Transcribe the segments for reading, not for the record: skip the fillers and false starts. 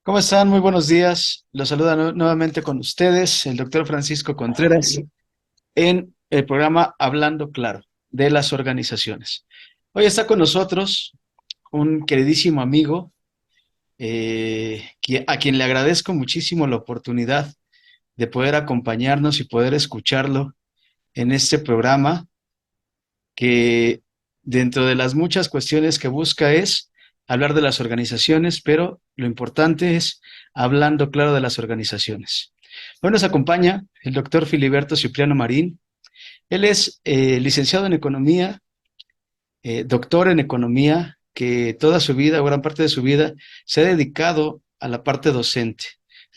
¿Cómo están? Muy buenos días. Los saluda nuevamente con ustedes el doctor Francisco Contreras en el programa Hablando Claro de las organizaciones. Hoy está con nosotros un queridísimo amigo a quien le agradezco muchísimo la oportunidad de poder acompañarnos y poder escucharlo en este programa que dentro de las muchas cuestiones que busca es hablar de las organizaciones, pero lo importante es hablando claro de las organizaciones. Hoy nos acompaña el doctor Filiberto Cipriano Marín. Él es licenciado en economía, doctor en economía, que toda su vida, o gran parte de su vida, se ha dedicado a la parte docente.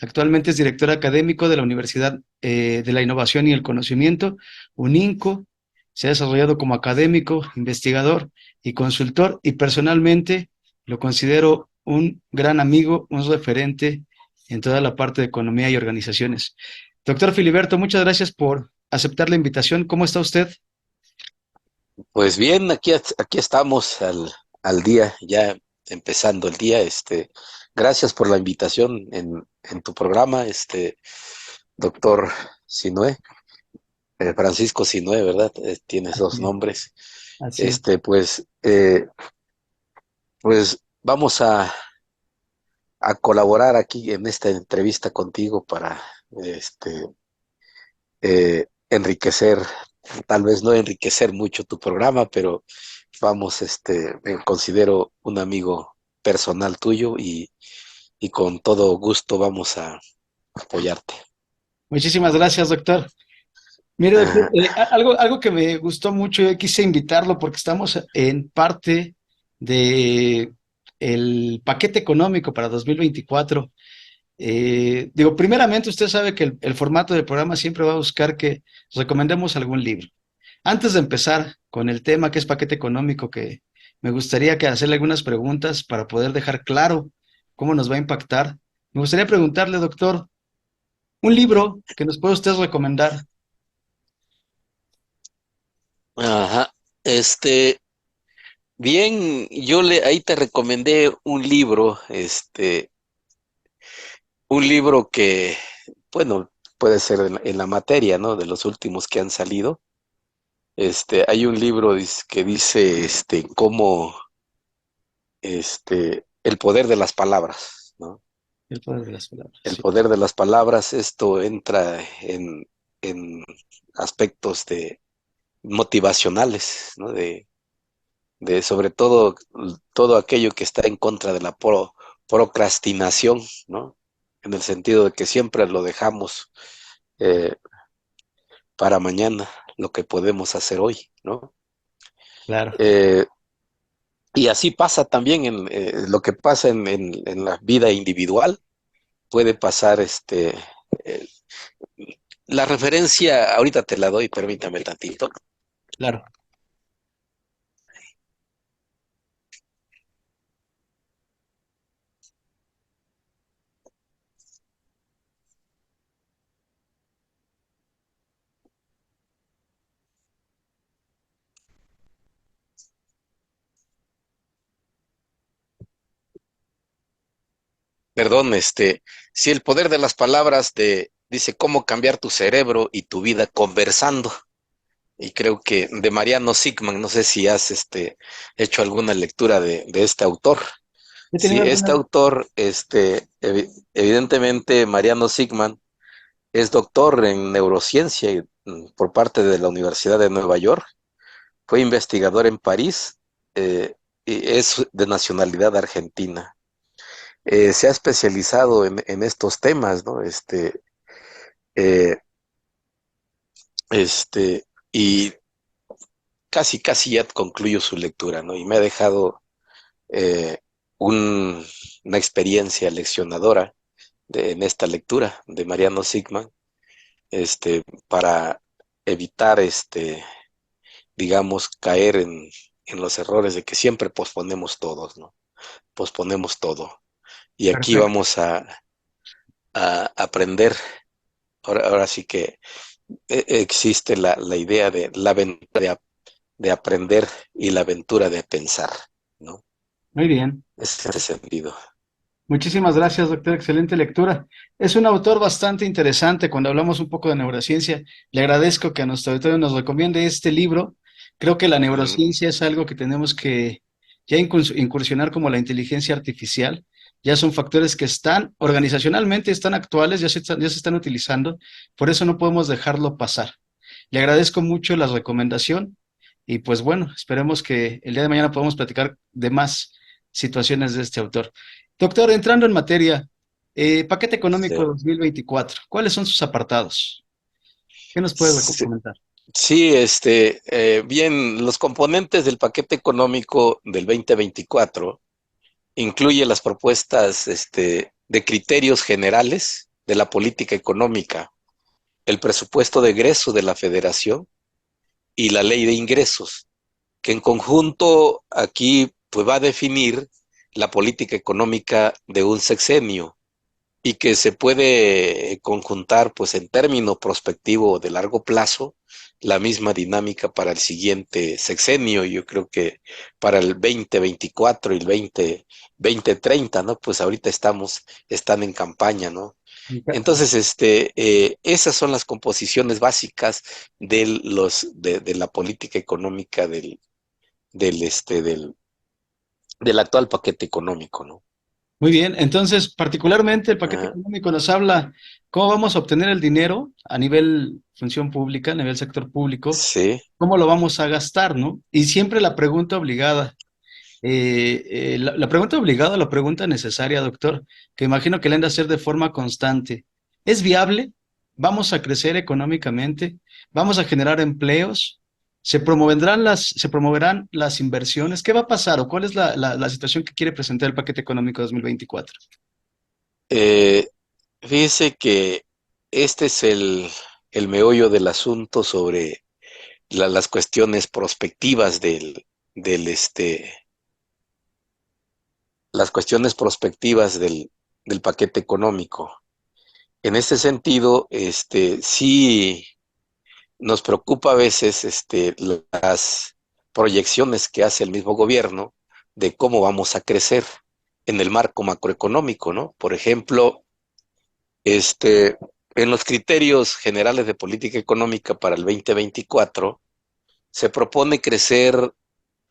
Actualmente es director académico de la Universidad de la Innovación y el Conocimiento, UNINCO. Se ha desarrollado como académico, investigador y consultor, y personalmente lo considero un gran amigo, un referente en toda la parte de economía y organizaciones. Doctor Filiberto, muchas gracias por aceptar la invitación. ¿Cómo está usted? Pues bien, aquí estamos al día, ya empezando el día. Gracias por la invitación en tu programa, doctor Sinue, Francisco Sinue, ¿verdad? Tienes dos Así es. nombres. Así es. Pues vamos a colaborar aquí en esta entrevista contigo para este, enriquecer, tal vez no enriquecer mucho tu programa, pero vamos, me considero un amigo personal tuyo y con todo gusto vamos a apoyarte. Muchísimas gracias, doctor. Mire, doctor, Ah, algo que me gustó mucho, yo quise invitarlo porque estamos en parte de el paquete económico para 2024. Digo, primeramente, usted sabe que el formato del programa siempre va a buscar que recomendemos algún libro. Antes de empezar con el tema que es paquete económico, que me gustaría que hacerle algunas preguntas para poder dejar claro cómo nos va a impactar. Me gustaría preguntarle, doctor, un libro que nos puede usted recomendar. ajá, bien, ahí te recomendé un libro que, bueno, puede ser en la materia, ¿no? De los últimos que han salido. Hay un libro que dice, el poder de las palabras, ¿no? El poder de las palabras. El Sí, poder de las palabras, esto entra en aspectos motivacionales, ¿no? De sobre todo todo aquello que está en contra de la procrastinación, ¿no? En el sentido de que siempre lo dejamos eh, para mañana, lo que podemos hacer hoy, ¿no? claro. Eh, y así pasa también en lo que pasa en la vida individual, puede pasar eh, la referencia, ahorita te la doy, permítame tantito. Claro. Perdón, si el poder de las palabras dice cómo cambiar tu cerebro y tu vida conversando. Y creo que de Mariano Sigman, no sé si has hecho alguna lectura de este autor. He Sí, tenido este algunas. autor, evidentemente Mariano Sigman es doctor en neurociencia por parte de la Universidad de Nueva York. Fue investigador en París y es de nacionalidad argentina. Se ha especializado en estos temas, ¿no? Eh, y casi ya concluyo su lectura, ¿no? Y me ha dejado eh, un- una experiencia leccionadora en esta lectura de Mariano Sigman, para evitar, digamos, caer en los errores de que siempre posponemos todos, ¿no? Posponemos todo. Y aquí Perfecto. vamos a aprender. Ahora sí que existe la idea de la aventura de aprender y la aventura de pensar, ¿no? Muy bien. Es en ese sentido. Muchísimas gracias, doctor. Excelente lectura. Es un autor bastante interesante cuando hablamos un poco de neurociencia. Le agradezco que a nuestro auditorio nos recomiende este libro. Creo que la Mm, neurociencia es algo que tenemos que ya incursionar como la inteligencia artificial. Ya son factores que están organizacionalmente, están actuales, ya se están utilizando. Por eso no podemos dejarlo pasar. Le agradezco mucho la recomendación y pues bueno, esperemos que el día de mañana podamos platicar de más situaciones de este autor. Doctor, entrando en materia, paquete económico sí. 2024, ¿cuáles son sus apartados? ¿Qué nos puede Sí, comentar? sí, bien, los componentes del paquete económico del 2024 incluye las propuestas, de criterios generales de la política económica, el presupuesto de egreso de la Federación y la ley de ingresos, que en conjunto aquí pues va a definir la política económica de un sexenio y que se puede conjuntar pues en término prospectivo de largo plazo la misma dinámica para el siguiente sexenio. Yo creo que para el 2024 y el 2030, ¿no? Pues ahorita están en campaña, ¿no? Entonces, esas son las composiciones básicas de la política económica del actual paquete económico, ¿no? Muy bien, entonces, particularmente el paquete Ajá. económico nos habla cómo vamos a obtener el dinero a nivel función pública, a nivel sector público, Sí. cómo lo vamos a gastar, ¿no? Y siempre la pregunta obligada. La pregunta obligada, la pregunta necesaria, doctor, que imagino que le han de hacer de forma constante. ¿Es viable? ¿Vamos a crecer económicamente? ¿Vamos a generar empleos? Se promoverán las inversiones? ¿Qué va a pasar o cuál es la situación que quiere presentar el paquete económico 2024? Eh, Fíjese que este es el meollo del asunto sobre las cuestiones prospectivas las cuestiones prospectivas del paquete económico. En este sentido, sí nos preocupa a veces, las proyecciones que hace el mismo gobierno de cómo vamos a crecer en el marco macroeconómico, ¿no? Por ejemplo, Este, en los criterios generales de política económica para el 2024, se propone crecer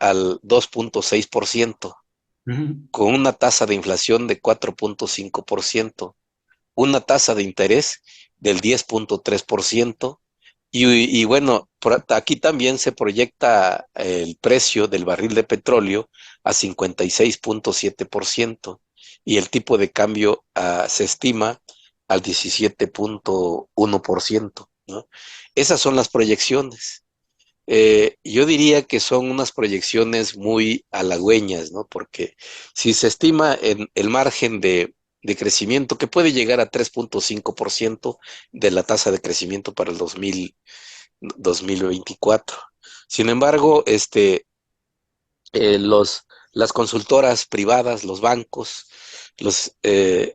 al 2.6%, Ujú, con una tasa de inflación de 4.5%, una tasa de interés del 10.3%, y bueno, aquí también se proyecta el precio del barril de petróleo a 56.7% y el tipo de cambio se estima al 17.1%, ¿no? Esas son las proyecciones. Yo diría que son unas proyecciones muy halagüeñas, ¿no? Porque si se estima en el margen de crecimiento que puede llegar a 3.5% de la tasa de crecimiento para el 2024. Sin embargo, las consultoras privadas, los bancos, los, eh,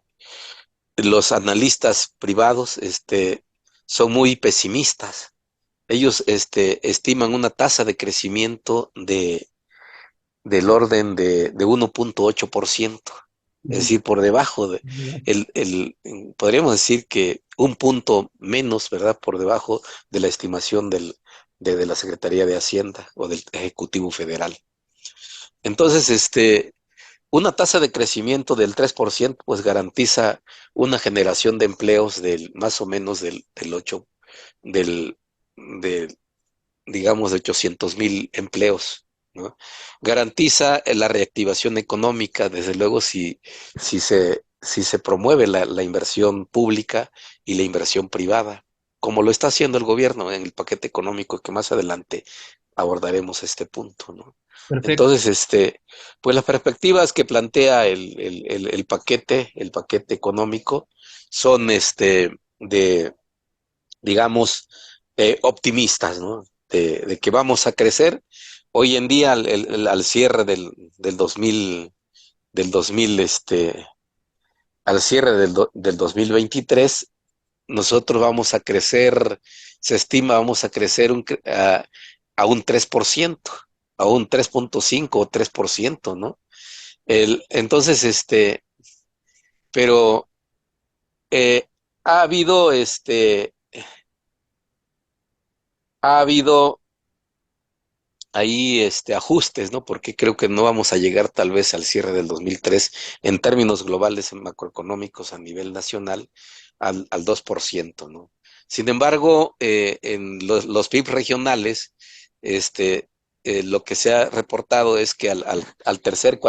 los analistas privados, son muy pesimistas. Ellos, estiman una tasa de crecimiento del orden de 1.8%, es ujú. decir, por debajo podríamos decir que un punto menos, ¿verdad? Por debajo de la estimación de la Secretaría de Hacienda o del Ejecutivo Federal. Entonces, una tasa de crecimiento del 3% pues garantiza una generación de empleos del más o menos del 8, del, del digamos, de 800,000 empleos, ¿no? Garantiza la reactivación económica, desde luego, si se promueve la inversión pública y la inversión privada, como lo está haciendo el gobierno en el paquete económico, que más adelante abordaremos este punto, ¿no? Perfecto. Entonces, pues las perspectivas que plantea el paquete económico son, de, digamos, optimistas, ¿no? De que vamos a crecer. Hoy en día, al cierre del 2000, al cierre del 2023, nosotros vamos a crecer, se estima, vamos a crecer a un 3%, a un 3.5 o 3%, ¿no? Entonces, pero eh, ha habido, ha habido ahí ajustes, ¿no? Porque creo que no vamos a llegar tal vez al cierre del 2003 en términos globales macroeconómicos a nivel nacional al 2%, ¿no? Sin embargo, en los PIB regionales, este, lo que se ha reportado es que al tercer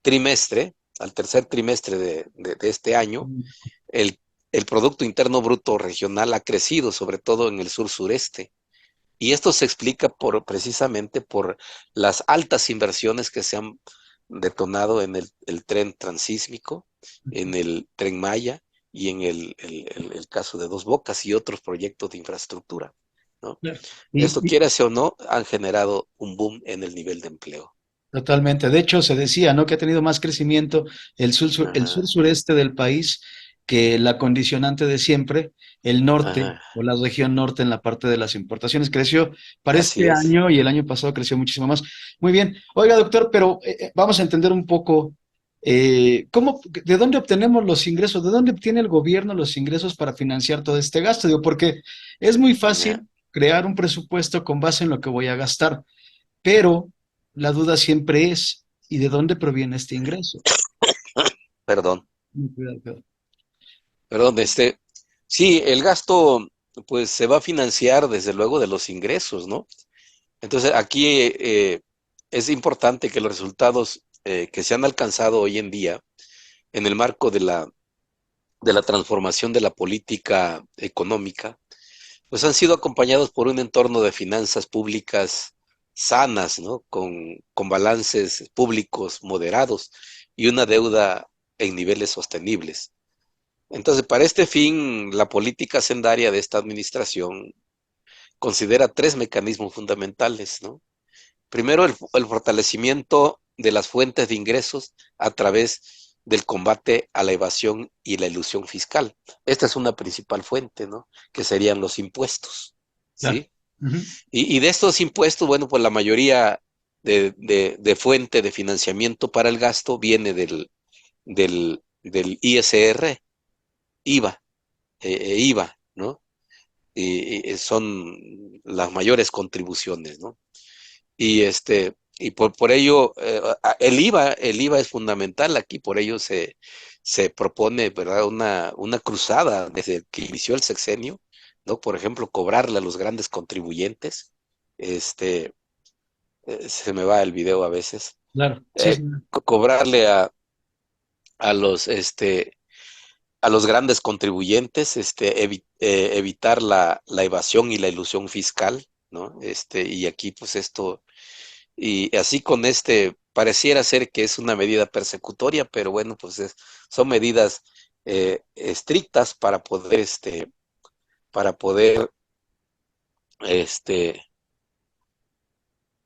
trimestre, de este año, el, el Producto Interno Bruto regional ha crecido, sobre todo en el sur sureste. Y esto se explica precisamente por las altas inversiones que se han detonado en el tren transísmico, en el tren Maya y en el caso de Dos Bocas y otros proyectos de infraestructura, ¿no? Claro. Esto, Y quieras o no, han generado un boom en el nivel de empleo. totalmente. De hecho, se decía, ¿no? Que ha tenido más crecimiento el sur Ajá, sureste del país que la condicionante de siempre, el norte ajá, o la región norte en la parte de las importaciones. Creció para así este es. año y el año pasado creció muchísimo más. Muy bien. Oiga, doctor, pero vamos a entender un poco de dónde obtenemos los ingresos, de dónde obtiene el gobierno los ingresos para financiar todo este gasto. Digo, porque es muy Ya, fácil crear un presupuesto con base en lo que voy a gastar. Pero la duda siempre es, ¿y de dónde proviene este ingreso? perdón, Cuidado, cuidado. perdón, sí, el gasto pues se va a financiar desde luego de los ingresos, ¿no? Entonces, aquí es importante que los resultados que se han alcanzado hoy en día en el marco de la transformación de la política económica, pues han sido acompañados por un entorno de finanzas públicas sanas, ¿no? Con balances públicos moderados y una deuda en niveles sostenibles. Entonces, para este fin, la política sendaria de esta administración considera tres mecanismos fundamentales, ¿no? Primero, el fortalecimiento de las fuentes de ingresos a través del combate a la evasión y la ilusión fiscal. Esta es una principal fuente, ¿no? Que serían los impuestos, Claro. ¿sí? Ujú. Y de estos impuestos, bueno, pues la mayoría de fuente de financiamiento para el gasto viene del ISR, IVA, IVA, ¿no? Y son las mayores contribuciones, ¿no? Y por ello, el IVA es fundamental aquí, por ello se propone, ¿verdad? Una cruzada desde que inició el sexenio, ¿no? Por ejemplo, cobrarle a los grandes contribuyentes, este, se me va el video a veces, Claro. Sí, sí. cobrarle a a los grandes contribuyentes, evitar la evasión y la ilusión fiscal, ¿no? Y aquí, pues esto y así con pareciera ser que es una medida persecutoria, pero bueno, pues son medidas estrictas para poder, este,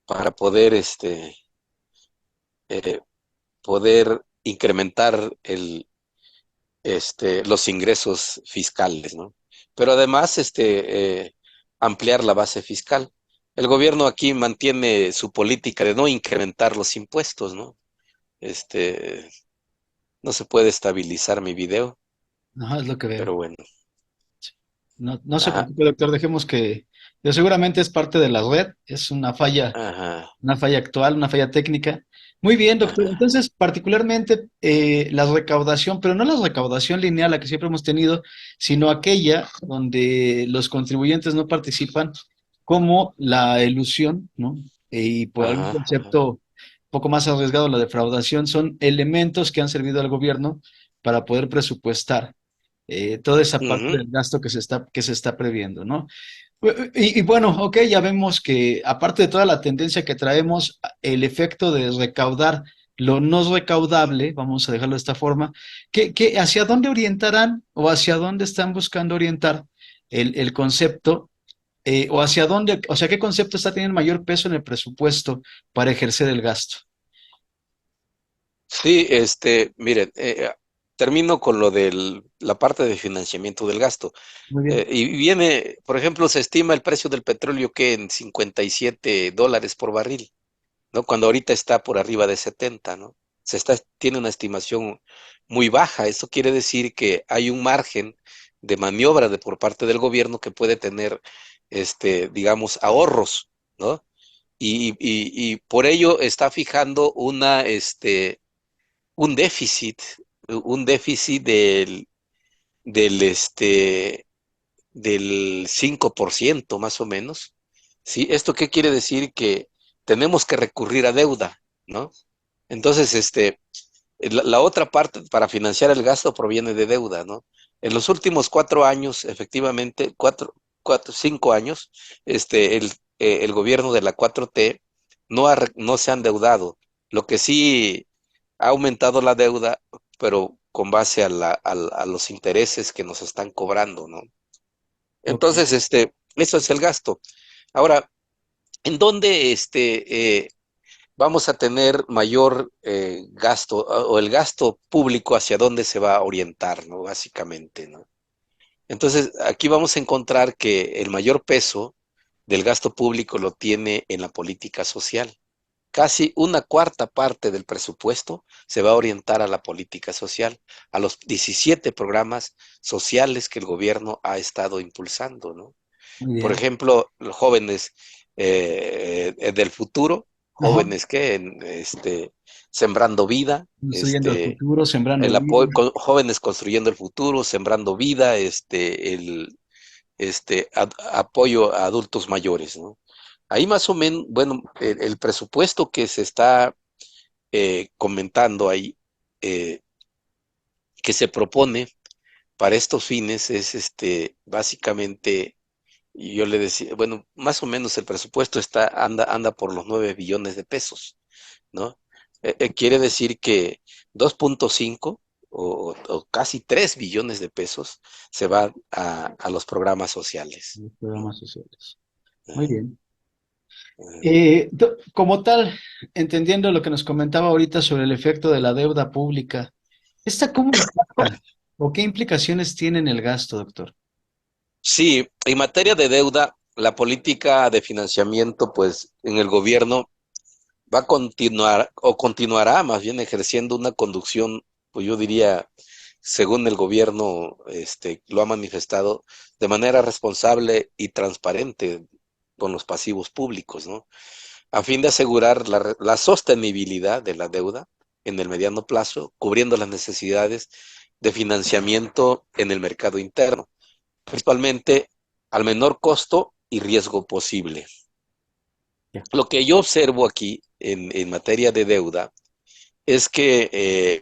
para poder, eh, poder incrementar los ingresos fiscales, ¿no? Pero además, ampliar la base fiscal. El gobierno aquí mantiene su política de no incrementar los impuestos, ¿no? Este, No se puede estabilizar mi video, Ajá, es lo que veo. pero bueno. No, no se Ajá, preocupe, doctor, dejemos que, seguramente es parte de la red, es ajá, una falla actual, una falla técnica. Muy bien, doctor. ajá, Entonces, particularmente la recaudación, pero no la recaudación lineal, la que siempre hemos tenido, sino aquella donde los contribuyentes no participan, como la elusión, ¿no? Y por algún ajá, ajá. concepto un poco más arriesgado, la defraudación, son elementos que han servido al gobierno para poder presupuestar toda esa parte Ujú, del gasto que se está previendo, ¿no? Y bueno, ok, ya vemos que aparte de toda la tendencia que traemos, el efecto de recaudar lo no recaudable, vamos a dejarlo de esta forma, hacia dónde orientarán o hacia dónde están buscando orientar el concepto o hacia dónde, o sea, qué concepto está teniendo mayor peso en el presupuesto para ejercer el gasto? sí, miren, termino con lo de la parte de financiamiento del gasto. Muy bien. Y viene, por ejemplo, se estima el precio del petróleo que en $57 por barril, ¿no? Cuando ahorita está por arriba de 70, ¿no? tiene una estimación muy baja. Esto quiere decir que hay un margen de maniobra por parte del gobierno que puede tener, digamos, ahorros, ¿no? Y por ello está fijando un déficit del, este, del 5% más o menos. ¿Sí? ¿Esto qué quiere decir? Que tenemos que recurrir a deuda, ¿no? Entonces, la otra parte para financiar el gasto proviene de deuda, ¿no? En los últimos 4 años, efectivamente, 5 años, el gobierno de la 4T no se ha endeudado. Lo que sí ha aumentado la deuda, pero con base a los intereses que nos están cobrando, ¿no? Ok, Entonces, eso es el gasto. Ahora, ¿en dónde vamos a tener mayor gasto o el gasto público hacia dónde se va a orientar, ¿no? Básicamente, ¿no? Entonces, aquí vamos a encontrar que el mayor peso del gasto público lo tiene en la política social. Casi una cuarta parte del presupuesto se va a orientar a la política social, a los 17 programas sociales que el gobierno ha estado impulsando, ¿no? muy Por bien. ejemplo, los jóvenes del futuro, Ajá. jóvenes que sembrando vida, Construyendo el futuro, sembrando vida. jóvenes construyendo el futuro, sembrando vida, apoyo a adultos mayores, ¿no? Ahí más o menos, bueno, el presupuesto que se está comentando ahí, eh, que se propone para estos fines es básicamente. Y yo le decía, bueno, más o menos el presupuesto anda por los 9 billones de pesos, ¿no? Quiere decir que 2,5 o casi 3 billones de pesos se van a los programas sociales, Los ¿no? programas sociales. Muy Eh, bien. eh, Como tal, entendiendo lo que nos comentaba ahorita sobre el efecto de la deuda pública, ¿esta cómo impacta o qué implicaciones tiene en el gasto, doctor? Sí, en materia de deuda, la política de financiamiento, pues en el gobierno va a continuar o continuará más bien ejerciendo una conducción, pues yo diría, según el gobierno lo ha manifestado, de manera responsable y transparente con los pasivos públicos, ¿no? A fin de asegurar la sostenibilidad de la deuda en el mediano plazo, cubriendo las necesidades de financiamiento en el mercado interno, principalmente al menor costo y riesgo posible. Ya. Lo que yo observo aquí en materia de deuda es que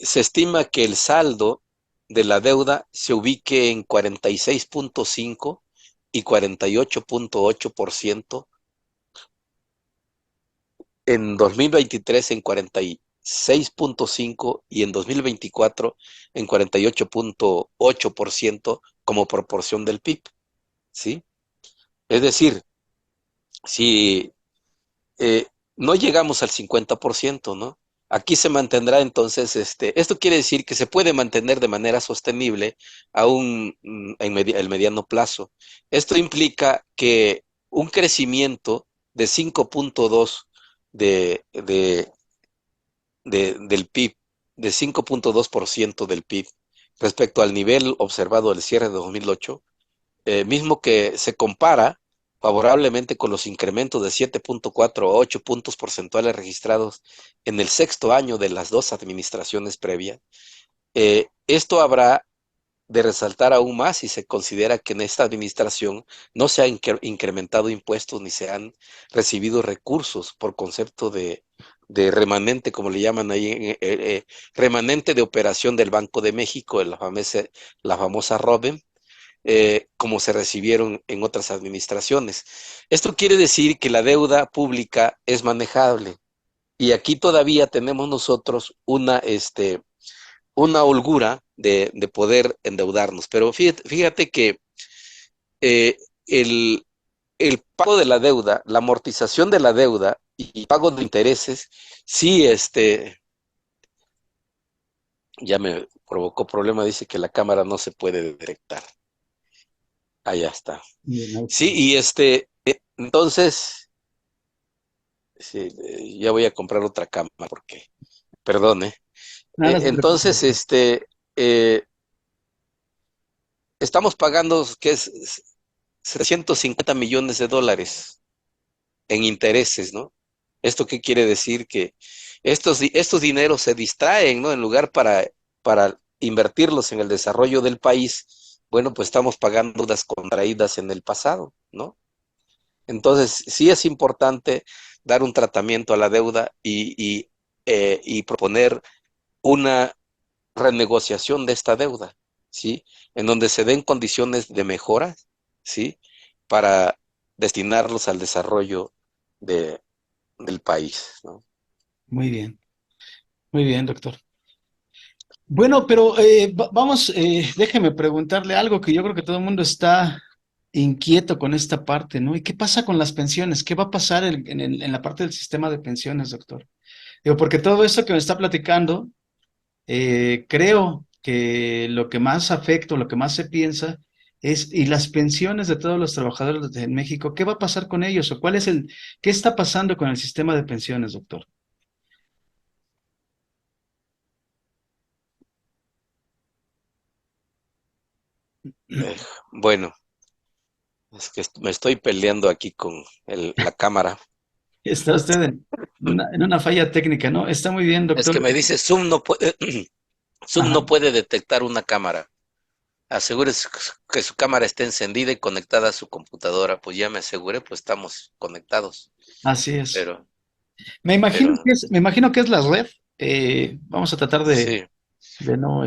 se estima que el saldo de la deuda se ubique en 46,5 y 48,8% en 2023 en 46,5 y en 2024 en 48,8% como proporción del PIB, ¿sí? Es decir, si eh, no llegamos al 50%, ¿no? Aquí se mantendrá entonces, esto quiere decir que se puede mantener de manera sostenible aún el mediano plazo. Esto implica que un crecimiento de 5,2 de, de, del PIB, de 5,2% del PIB respecto al nivel observado del cierre de 2008, mismo que se compara favorablemente con los incrementos de 7,4 o 8 puntos porcentuales registrados en el sexto año de las dos administraciones previas. Esto habrá de resaltar aún más si se considera que en esta administración no se han incrementado impuestos ni se han recibido recursos por concepto de remanente, como le llaman ahí, remanente de operación del Banco de México, la famosa ROBEM, como se recibieron en otras administraciones. Esto quiere decir que la deuda pública es manejable y aquí todavía tenemos nosotros una holgura de poder endeudarnos. Pero fíjate que eh, el, el pago de la deuda, la amortización de la deuda y pago de intereses, sí, ya me provocó problema, dice que la cámara no se puede detectar. Allá está. Bien, ahí está. Sí, y entonces, Sí, ya voy a comprar otra cámara porque, perdone. Nada, no se preocupe, Entonces, doctor. eh, estamos pagando, ¿qué es? 750 millones de dólares en intereses, ¿no? ¿Esto qué quiere decir? Que estos dineros se distraen, ¿no? En lugar para invertirlos en el desarrollo del país, bueno, pues estamos pagando deudas contraídas en el pasado, ¿no? Entonces, sí es importante dar un tratamiento a la deuda y proponer una renegociación de esta deuda, ¿sí? En donde se den condiciones de mejora, ¿sí? Para destinarlos al desarrollo de, del país, ¿no? Muy bien, doctor. Bueno, pero vamos, déjeme preguntarle algo que yo creo que todo el mundo está inquieto con esta parte, ¿no? ¿Y qué pasa con las pensiones? ¿Qué va a pasar en la parte del sistema de pensiones, doctor? Digo, porque todo esto que me está platicando, creo que lo que más afecta, lo que más se piensa es, ¿y las pensiones de todos los trabajadores en México? ¿Qué va a pasar con ellos? ¿O qué está pasando con el sistema de pensiones, doctor? Eh, bueno, es que me estoy peleando aquí con la cámara. Está usted en una falla técnica, ¿no? Está muy bien, Es doctor. que me dice Zoom no puede, Zoom Ajá, no puede detectar una cámara. Asegúrese que su cámara esté encendida y conectada a su computadora. Pues ya me aseguré, pues estamos conectados. así es. Pero, pero, Me imagino que es la red. Vamos a tratar sí. de no,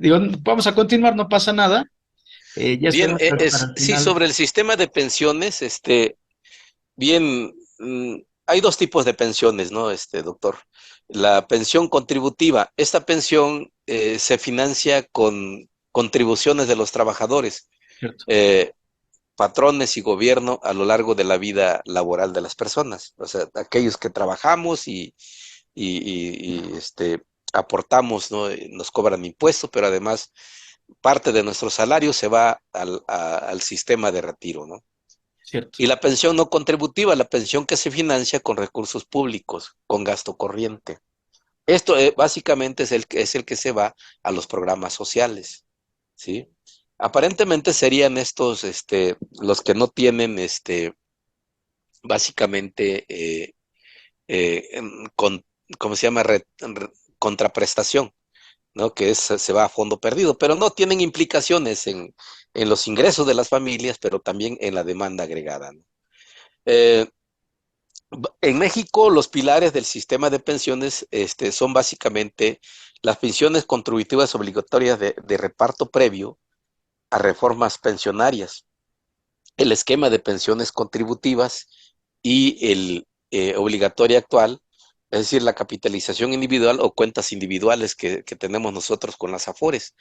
digo, vamos a continuar, no pasa nada. Ya Bien, esperemos para el sí, final. sobre el sistema de pensiones, bien, hay dos tipos de pensiones, ¿no? Doctor. La pensión contributiva. Esta pensión se financia con contribuciones de los trabajadores, Cierto. eh, patrones y gobierno a lo largo de la vida laboral de las personas. O sea, aquellos que trabajamos y aportamos, ¿no? Nos cobran impuestos, pero además parte de nuestro salario se va al sistema de retiro, ¿no? Cierto. Y la pensión no contributiva, la pensión que se financia con recursos públicos, con gasto corriente. Esto básicamente es el que se va a los programas sociales, ¿sí? Aparentemente serían estos, los que no tienen, básicamente, con, ¿cómo se llama? Contraprestación, ¿no? Que se va a fondo perdido, pero no tienen implicaciones en los ingresos de las familias, pero también en la demanda agregada, ¿no? Eh, En México, los pilares del sistema de pensiones son básicamente las pensiones contributivas obligatorias de reparto previo a reformas pensionarias, el esquema de pensiones contributivas y el obligatorio actual, es decir, la capitalización individual o cuentas individuales que tenemos nosotros con las AFORES.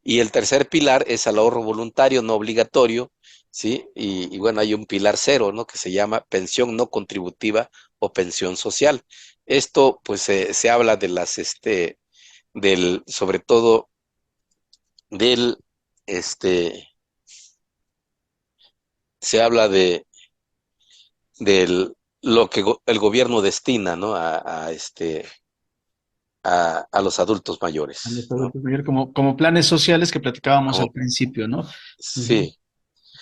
Y el tercer pilar es el ahorro voluntario no obligatorio, ¿sí? Y bueno, hay un pilar cero, ¿no? Que se llama pensión no contributiva o pensión social. Esto, pues, se habla de sobre todo del, este, se habla de lo que el gobierno destina, ¿no? A los adultos A los mayores, ¿no? adultos mayores, como planes sociales que platicábamos al Como, principio, ¿no? Ujú. sí.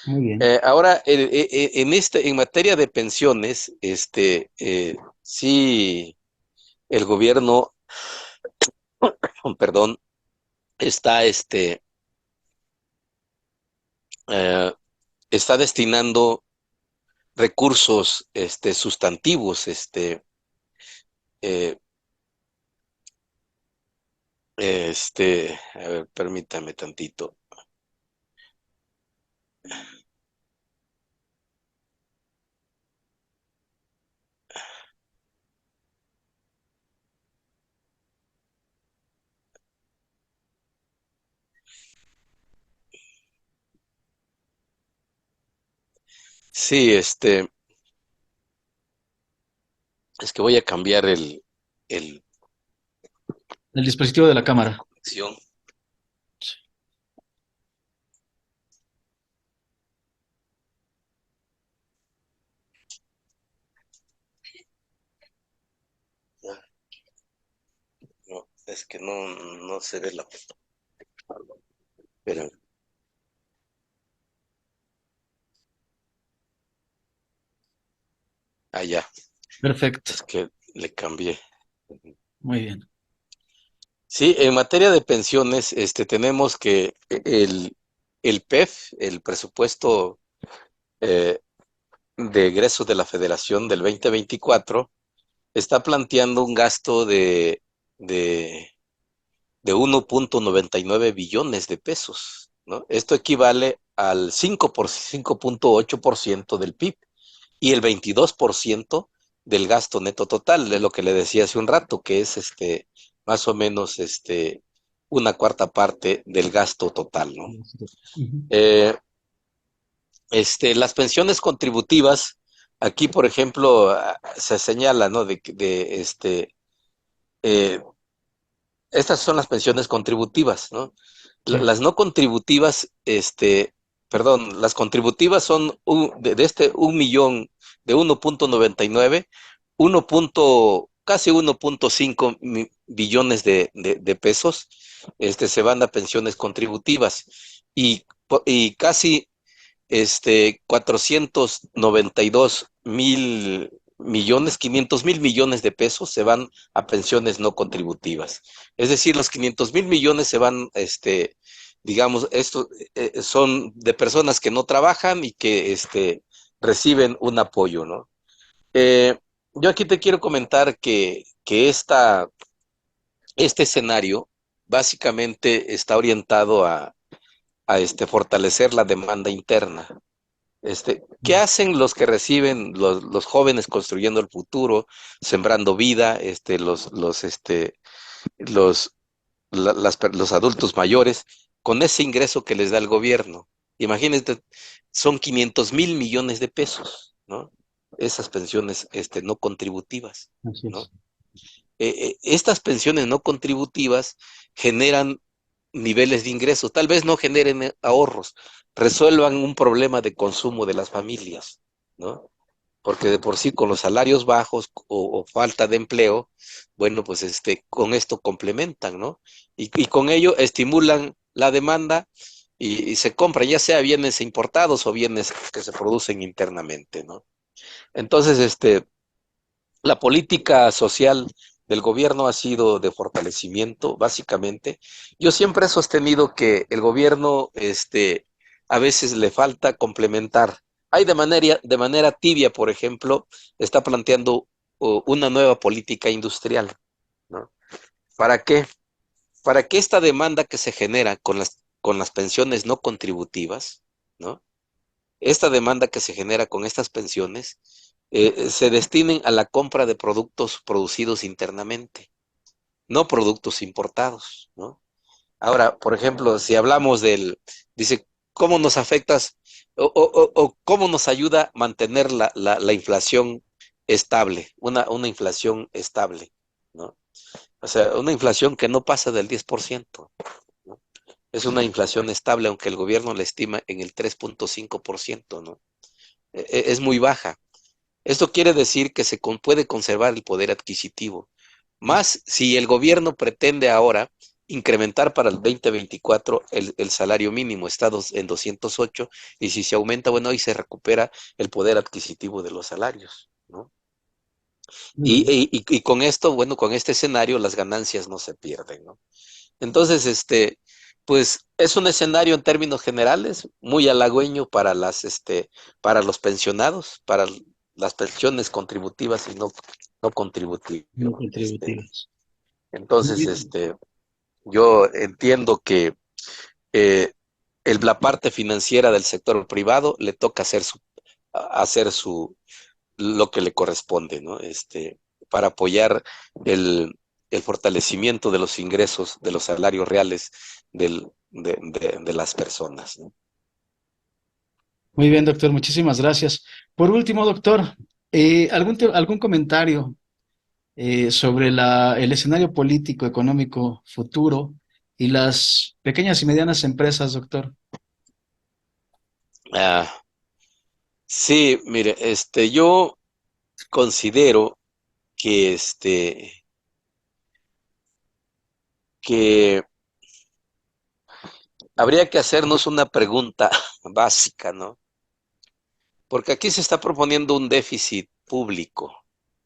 Muy bien. Ahora, en materia de pensiones, sí, el gobierno, perdón, está, eh, está destinando recursos, sustantivos, eh, a ver, permítame tantito. Sí, es que voy a cambiar el El dispositivo de la cámara. conexión. Es que no se ve la... Pero, ya, Perfecto, es que le cambié. muy bien. Sí, en materia de pensiones, tenemos que el PEF, el presupuesto eh, de egresos de la Federación del 2024, está planteando un gasto de, de 1.99 billones de pesos, ¿no? Esto equivale al 5.8% del PIB y el 22% del gasto neto total, de lo que le decía hace un rato, que es más o menos una cuarta parte del gasto total, ¿no? Ujú. Eh, las pensiones contributivas, aquí, por ejemplo, se señala, ¿no? Eh, Estas son las pensiones contributivas, ¿no? Sí, Las no contributivas, perdón, las contributivas son de este 1 millón, de 1.99, casi 1.5 billones de pesos, se van a pensiones contributivas y casi 492 millones, 500 mil millones de pesos se van a pensiones no contributivas. Es decir, los 500 mil millones se van, digamos, estos son de personas que no trabajan y que reciben un apoyo, ¿no? Eh, yo aquí te quiero comentar que este escenario básicamente está orientado a fortalecer la demanda interna. ¿Qué hacen los que reciben los jóvenes construyendo el futuro, sembrando vida, los, los adultos mayores, con ese ingreso que les da el gobierno? Imagínate, son 500 mil millones de pesos, ¿no? Esas pensiones no contributivas, así ¿no? es. Estas pensiones no contributivas generan niveles de ingresos, tal vez no generen ahorros, resuelvan un problema de consumo de las familias, ¿no? Porque de por sí con los salarios bajos o falta de empleo, bueno, pues con esto complementan, ¿no? Y con ello estimulan la demanda y se compran, ya sea bienes importados o bienes que se producen internamente, ¿no? Entonces, la política social del gobierno ha sido de fortalecimiento, básicamente. Yo siempre he sostenido que el gobierno, a veces le falta complementar. Hay de manera tibia, por ejemplo, está planteando una nueva política industrial, ¿no? ¿Para qué? Para que esta demanda que se genera con las pensiones no contributivas, ¿no? Esta demanda que se genera con estas pensiones se destinen a la compra de productos producidos internamente, no productos importados, ¿no? Ahora, por ejemplo, si hablamos dice, ¿cómo nos afectas o cómo nos ayuda a mantener la inflación estable, una inflación estable, ¿no? O sea, una inflación que no pasa del 10%, ¿no? Es una inflación estable, aunque el gobierno la estima en el 3.5%, ¿no? Es muy baja. Esto quiere decir que puede conservar el poder adquisitivo. Más si el gobierno pretende ahora incrementar para el 2024 el salario mínimo, está en 208, y si se aumenta, bueno, ahí se recupera el poder adquisitivo de los salarios, ¿no? Muy Y, bien. y con esto, bueno, con este escenario las ganancias no se pierden, ¿no? Entonces, pues es un escenario en términos generales muy halagüeño para los pensionados, para las pensiones contributivas y no contributivas. No contributivas. Muy Entonces, bien. yo entiendo que eh, la parte financiera del sector privado le toca hacer lo que le corresponde, ¿no? Para apoyar el fortalecimiento de los ingresos, de los salarios reales de las personas, ¿no? Muy bien, doctor, muchísimas gracias. Por último, doctor, ¿algún comentario sobre el escenario político, económico futuro y las pequeñas y medianas empresas, doctor? Ah, sí, mire, yo considero que que habría que hacernos una pregunta básica, ¿no? Porque aquí se está proponiendo un déficit público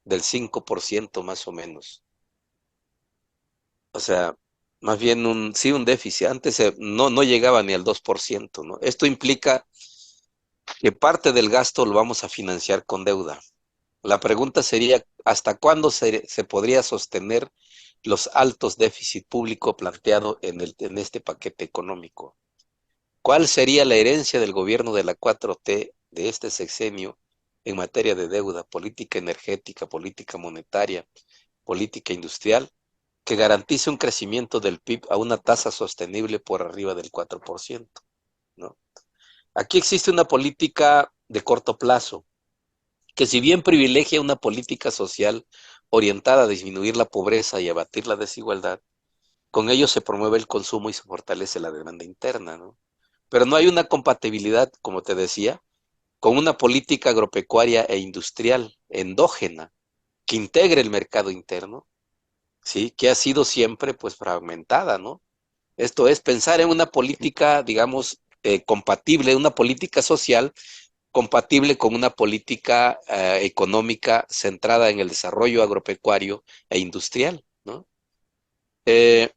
del 5% más o menos. O sea, más bien sí, un déficit. Antes no llegaba ni al 2%, ¿no? Esto implica que parte del gasto lo vamos a financiar con deuda. La pregunta sería, ¿hasta cuándo se podría sostener los altos déficit público planteado en este paquete económico? ¿Cuál sería la herencia del gobierno de la 4T de este sexenio en materia de deuda, política energética, política monetaria, política industrial, que garantice un crecimiento del PIB a una tasa sostenible por arriba del 4%? ¿No? Aquí existe una política de corto plazo, que si bien privilegia una política social orientada a disminuir la pobreza y abatir la desigualdad, con ello se promueve el consumo y se fortalece la demanda interna, ¿no? Pero no hay una compatibilidad, como te decía, con una política agropecuaria e industrial endógena que integre el mercado interno, ¿sí? Que ha sido siempre pues fragmentada, ¿no? Esto es pensar en una política, digamos, compatible, una política social compatible con una política económica centrada en el desarrollo agropecuario e industrial, ¿no? Eh,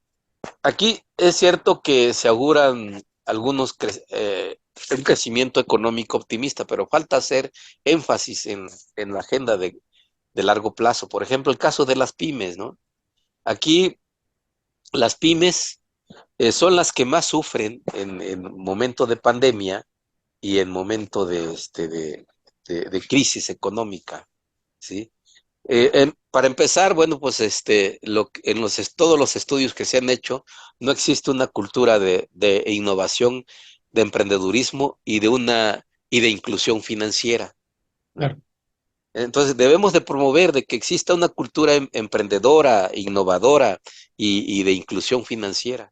Aquí es cierto que se auguran un crecimiento económico optimista, pero falta hacer énfasis en la agenda de largo plazo. Por ejemplo, el caso de las pymes, ¿no? Aquí las pymes son las que más sufren en momento de pandemia y en momento de crisis económica, ¿sí? Para empezar, bueno, pues todos los estudios que se han hecho, no existe una cultura de innovación, de emprendedurismo y de inclusión financiera, ¿no? Claro. Entonces debemos de promover de que exista una cultura emprendedora, innovadora y de inclusión financiera.